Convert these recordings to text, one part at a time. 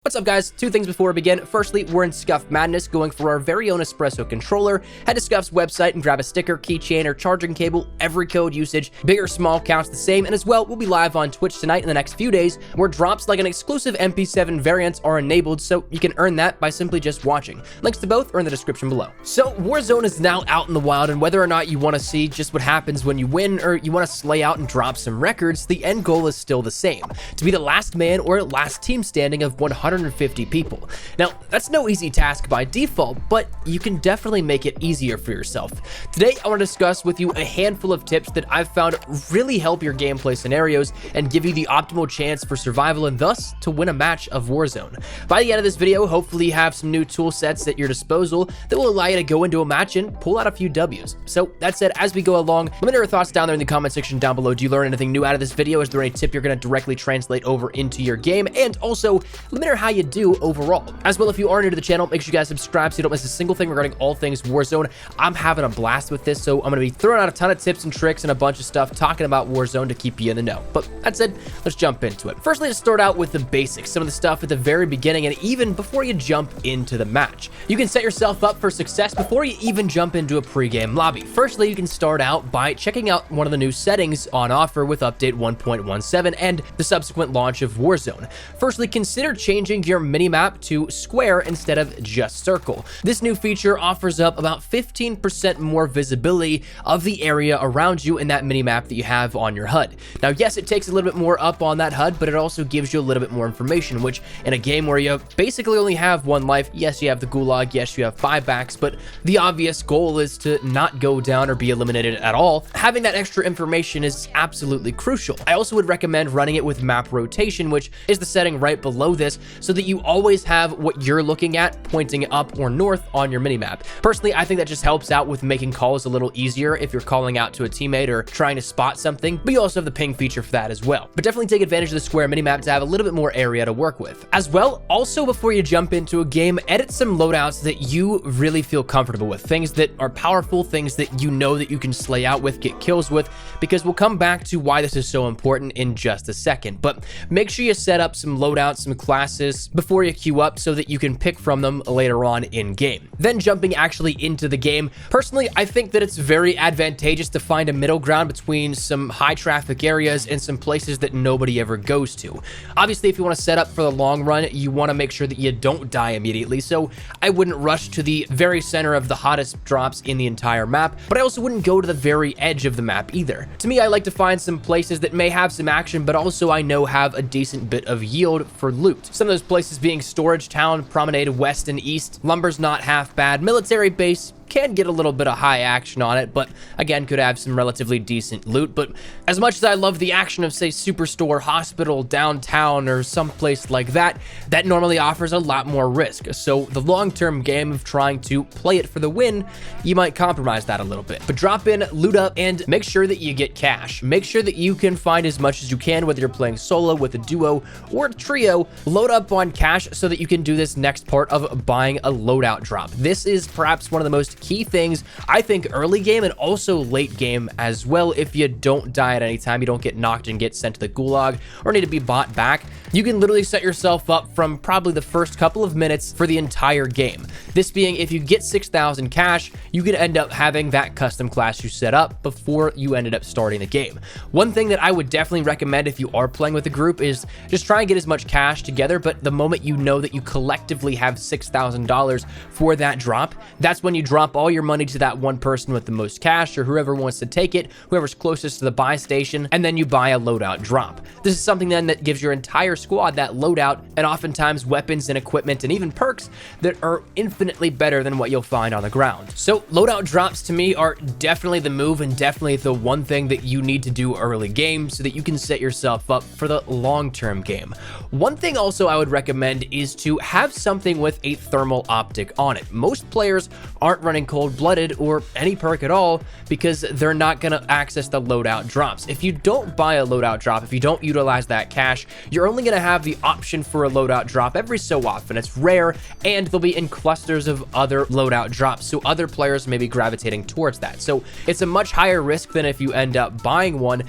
What's up, guys? Two things before we begin. Firstly, we're in Scuff Madness, going for our very own espresso controller. Head to Scuff's website and grab a sticker, keychain, or charging cable. Every code usage, big or small, counts the same. And as well, we'll be live on Twitch tonight in the next few days, where drops like an exclusive MP7 variant are enabled, so you can earn that by simply just watching. Links to both are in the description below. So, Warzone is now out in the wild, and whether or not you want to see just what happens when you win, or you want to slay out and drop some records, the end goal is still the same: to be the last man or last team standing of 150 people. Now, that's no easy task by default, but you can definitely make it easier for yourself. Today, I want to discuss with you a handful of tips that I've found really help your gameplay scenarios and give you the optimal chance for survival and thus to win a match of Warzone. By the end of this video, hopefully you have some new tool sets at your disposal that will allow you to go into a match and pull out a few W's. So that said, as we go along, let me know your thoughts down there in the comment section down below. Do you learn anything new out of this video? Is there any tip you're going to directly translate over into your game? And also, let me know how you do overall. As well, if you are new to the channel, make sure you guys subscribe so you don't miss a single thing regarding all things Warzone. I'm having a blast with this, so I'm going to be throwing out a ton of tips and tricks and a bunch of stuff talking about Warzone to keep you in the know. But that said, let's jump into it. Firstly, to start out with the basics, some of the stuff at the very beginning and even before you jump into the match. You can set yourself up for success before you even jump into a pre-game lobby. Firstly, you can start out by checking out one of the new settings on offer with update 1.17 and the subsequent launch of Warzone. Firstly, consider changing your minimap to square instead of just circle. This new feature offers up about 15% more visibility of the area around you in that minimap that you have on your HUD. Now, yes, it takes a little bit more up on that HUD, but it also gives you a little bit more information, which in a game where you basically only have one life, yes, you have the gulag, yes, you have buybacks, but the obvious goal is to not go down or be eliminated at all. Having that extra information is absolutely crucial. I also would recommend running it with map rotation, which is the setting right below this, so that you always have what you're looking at pointing up or north on your minimap. Personally, I think that just helps out with making calls a little easier if you're calling out to a teammate or trying to spot something, but you also have the ping feature for that as well. But definitely take advantage of the square minimap to have a little bit more area to work with. As well, also before you jump into a game, edit some loadouts that you really feel comfortable with, things that are powerful, things that you know that you can slay out with, get kills with, because we'll come back to why this is so important in just a second. But make sure you set up some loadouts, some classes before you queue up so that you can pick from them later on in game. Then jumping actually into the game, personally, I think that it's very advantageous to find a middle ground between some high traffic areas and some places that nobody ever goes to. Obviously, if you want to set up for the long run, you want to make sure that you don't die immediately, so I wouldn't rush to the very center of the hottest drops in the entire map, but I also wouldn't go to the very edge of the map either. To me, I like to find some places that may have some action, but also I know have a decent bit of yield for loot. Some of those places being Storage Town, Promenade West and East. Lumber's not half bad. Military Base can get a little bit of high action on it, but again, could have some relatively decent loot. But as much as I love the action of, say, Superstore, Hospital, Downtown, or someplace like that, that normally offers a lot more risk. So the long-term game of trying to play it for the win, you might compromise that a little bit. But drop in, loot up, and make sure that you get cash. Make sure that you can find as much as you can, whether you're playing solo, with a duo, or a trio. Load up on cash so that you can do this next part of buying a loadout drop. This is perhaps one of the most key things, I think, early game and also late game as well. If you don't die at any time, you don't get knocked and get sent to the gulag or need to be bought back, you can literally set yourself up from probably the first couple of minutes for the entire game. This being, if you get 6,000 cash, you can end up having that custom class you set up before you ended up starting the game. One thing that I would definitely recommend if you are playing with a group is just try and get as much cash together, but the moment you know that you collectively have $6,000 for that drop, that's when you drop all your money to that one person with the most cash or whoever wants to take it, whoever's closest to the buy station, and then you buy a loadout drop. This is something then that gives your entire squad that loadout and oftentimes weapons and equipment and even perks that are infinitely better than what you'll find on the ground. So loadout drops to me are definitely the move and definitely the one thing that you need to do early game so that you can set yourself up for the long-term game. One thing also I would recommend is to have something with a thermal optic on it. Most players aren't running cold-blooded or any perk at all because they're not going to access the loadout drops. If you don't buy a loadout drop, if you don't utilize that cash, you're only going to have the option for a loadout drop every so often. It's rare, and they'll be in clusters of other loadout drops, so other players may be gravitating towards that. So it's a much higher risk than if you end up buying one,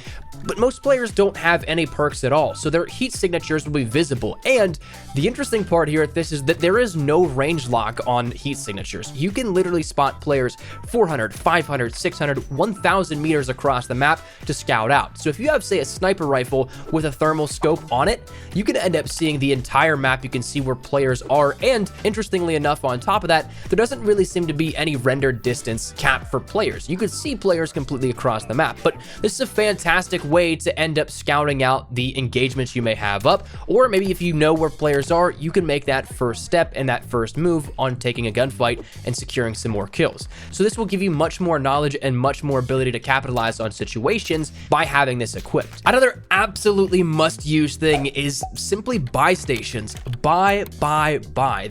but most players don't have any perks at all, so their heat signatures will be visible. And the interesting part here at this is that there is no range lock on heat signatures. You can literally spot players 400, 500, 600, 1,000 meters across the map to scout out. So if you have, say, a sniper rifle with a thermal scope on it, you can end up seeing the entire map. You can see where players are, and interestingly enough, on top of that, there doesn't really seem to be any rendered distance cap for players. You could see players completely across the map, but this is a fantastic way to end up scouting out the engagements you may have up, or maybe if you know where players are, you can make that first step and that first move on taking a gunfight and securing some more kills. So this will give you much more knowledge and much more ability to capitalize on situations by having this equipped. Another absolutely must-use thing is simply buy stations. Buy.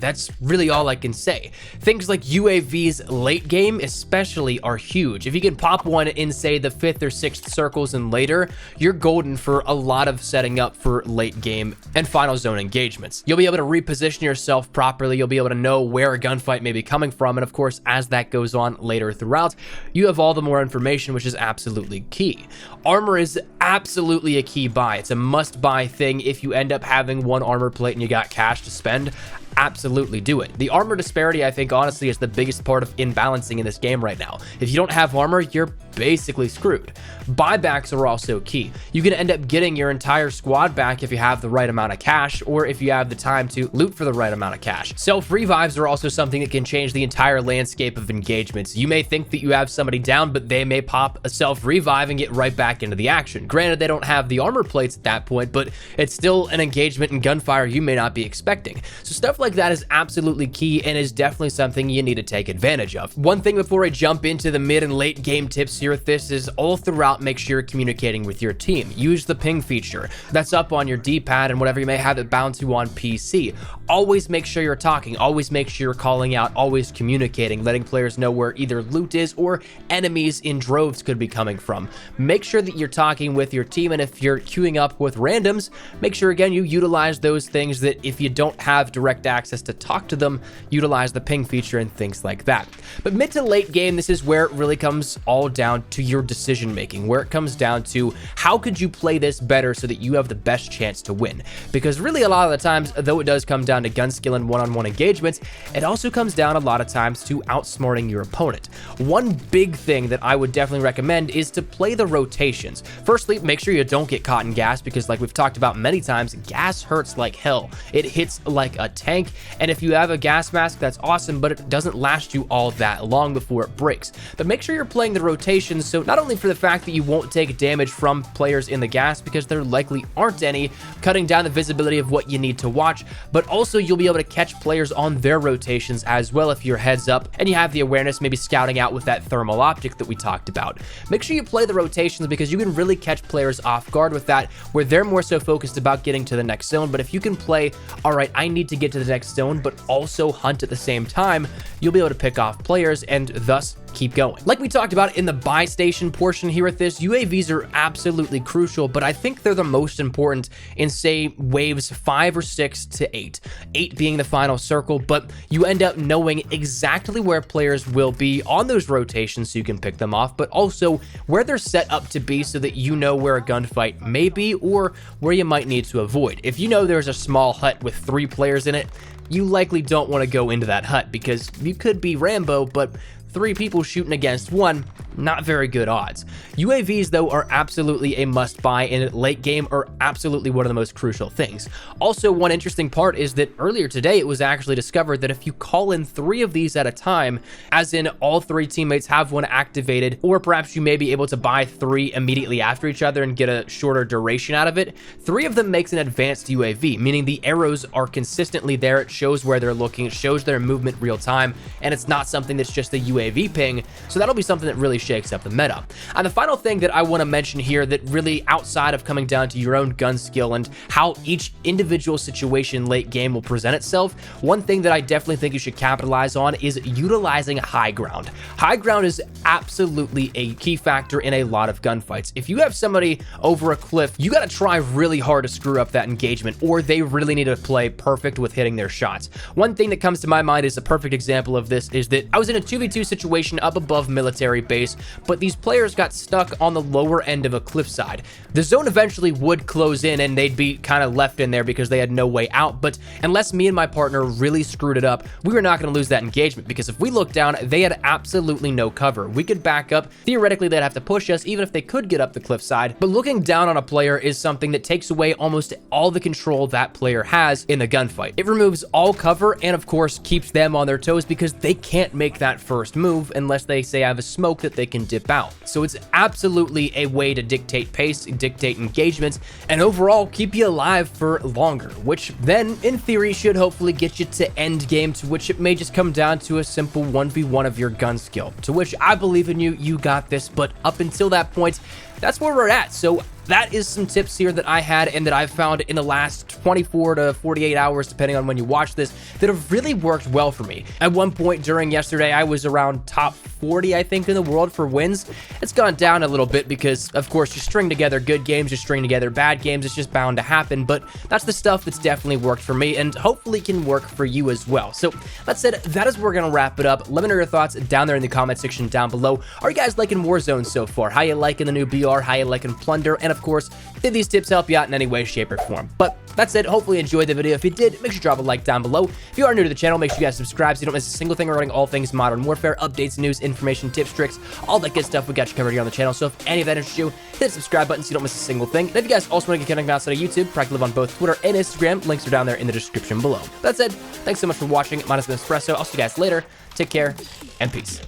That's really all I can say. Things like UAVs late game especially are huge. If you can pop one in, say, the 5th or 6th circles and later, you're golden for a lot of setting up for late game and final zone engagements. You'll be able to reposition yourself properly. You'll be able to know where a gunfight may be coming from. And of course, as that goes on later throughout, you have all the more information, which is absolutely key. Armor is absolutely a key buy. It's a must buy thing. If you end up having one armor plate and you got cash to spend, absolutely do it. The armor disparity, I think, honestly, is the biggest part of imbalancing in this game right now. If you don't have armor, you're basically screwed. Buybacks are also key. You can end up getting your entire squad back if you have the right amount of cash, or if you have the time to loot for the right amount of cash. Self-revives are also something that can change the entire landscape of engagements. You may think that you have somebody down, but they may pop a self-revive and get right back into the action. Granted, they don't have the armor plates at that point, but it's still an engagement and gunfire you may not be expecting. So stuff like that is absolutely key and is definitely something you need to take advantage of. One thing before I jump into the mid and late game tips here with this is all throughout, make sure you're communicating with your team. Use the ping feature that's up on your D-pad and whatever you may have it bound to on PC. Always make sure you're talking. Always make sure you're calling out, always communicating, letting players know where either loot is or enemies in droves could be coming from. Make sure that you're talking with your team, and if you're queuing up with randoms, make sure again you utilize those things that if you don't have direct access to talk to them, utilize the ping feature and things like that. But mid to late game, this is where it really comes all down to your decision making, where it comes down to how could you play this better so that you have the best chance to win. Because really a lot of the times, though it does come down to gun skill and one-on-one engagements, it also comes down a lot of times to outsmarting your opponent. One big thing that I would definitely recommend is to play the rotations. Firstly, make sure you don't get caught in gas, because like we've talked about many times, gas hurts like hell. It hits like a tank, and if you have a gas mask, that's awesome, but it doesn't last you all that long before it breaks. But make sure you're playing the rotations, so not only for the fact that you won't take damage from players in the gas, because there likely aren't any, cutting down the visibility of what you need to watch, but also you'll be able to catch players on their rotations as well if you're heads up and you have the awareness, maybe scouting out with that thermal optic that we talked about. Make sure you play the rotations, because you can really catch players off guard with that, where they're more so focused about getting to the next zone. But if you can play, all right, I need to get to the next zone, but also hunt at the same time, you'll be able to pick off players and thus keep going. Like we talked about in the buy station portion here with this, UAVs are absolutely crucial, but I think they're the most important in, say, waves 5 or 6 to 8. 8 being the final circle, but you end up knowing exactly where players will be on those rotations so you can pick them off, but also where they're set up to be so that you know where a gunfight may be or where you might need to avoid. If you know there's a small hut with 3 players in it, you likely don't want to go into that hut, because you could be Rambo, but 3 people shooting against 1, not very good odds. UAVs, though, are absolutely a must-buy, and late game are absolutely one of the most crucial things. Also, one interesting part is that earlier today, it was actually discovered that if you call in 3 of these at a time, as in all 3 teammates have one activated, or perhaps you may be able to buy 3 immediately after each other and get a shorter duration out of it, 3 of them makes an advanced UAV, meaning the arrows are consistently there. It shows where they're looking, it shows their movement real time, and it's not something that's just a UAV ping, so that'll be something that really shakes up the meta. And the final thing that I want to mention here, that really outside of coming down to your own gun skill and how each individual situation late game will present itself, one thing that I definitely think you should capitalize on is utilizing high ground. High ground is absolutely a key factor in a lot of gunfights. If you have somebody over a cliff, you got to try really hard to screw up that engagement, or they really need to play perfect with hitting their shots. One thing that comes to my mind is a perfect example of this is that I was in a 2v2 situation up above military base, but these players got stuck on the lower end of a cliffside. The zone eventually would close in and they'd be kind of left in there because they had no way out, but unless me and my partner really screwed it up, we were not going to lose that engagement, because if we looked down, they had absolutely no cover. We could back up. Theoretically, they'd have to push us even if they could get up the cliffside, but looking down on a player is something that takes away almost all the control that player has in the gunfight. It removes all cover and of course keeps them on their toes because they can't make that first move unless they say have a smoke that they can dip out. So it's absolutely a way to dictate pace, dictate engagements, and overall keep you alive for longer, which then in theory should hopefully get you to end game, to which it may just come down to a simple 1v1 of your gun skill, to which I believe in you, you got this, but up until that point, that's where we're at. So that is some tips here that I had and that I've found in the last 24 to 48 hours, depending on when you watch this, that have really worked well for me. At one point during yesterday, I was around top 40, I think, in the world for wins. It's gone down a little bit because, of course, you string together good games, you string together bad games, it's just bound to happen, but that's the stuff that's definitely worked for me and hopefully can work for you as well. So that said, that is where we're gonna wrap it up. Let me know your thoughts down there in the comment section down below. Are you guys liking Warzone so far? How you liking the new BR? How you liking Plunder? And of course, did these tips help you out in any way, shape, or form? But that's it. Hopefully you enjoyed the video. If you did, make sure you drop a like down below. If you are new to the channel, make sure you guys subscribe so you don't miss a single thing regarding all things Modern Warfare, updates, news, information, tips, tricks, all that good stuff we got you covered here on the channel. So if any of that interests you, hit the subscribe button so you don't miss a single thing. And if you guys also want to get connected outside of YouTube, practically live on both Twitter and Instagram. Links are down there in the description below. That said, thanks so much for watching. Minus the Espresso. I'll see you guys later. Take care and peace.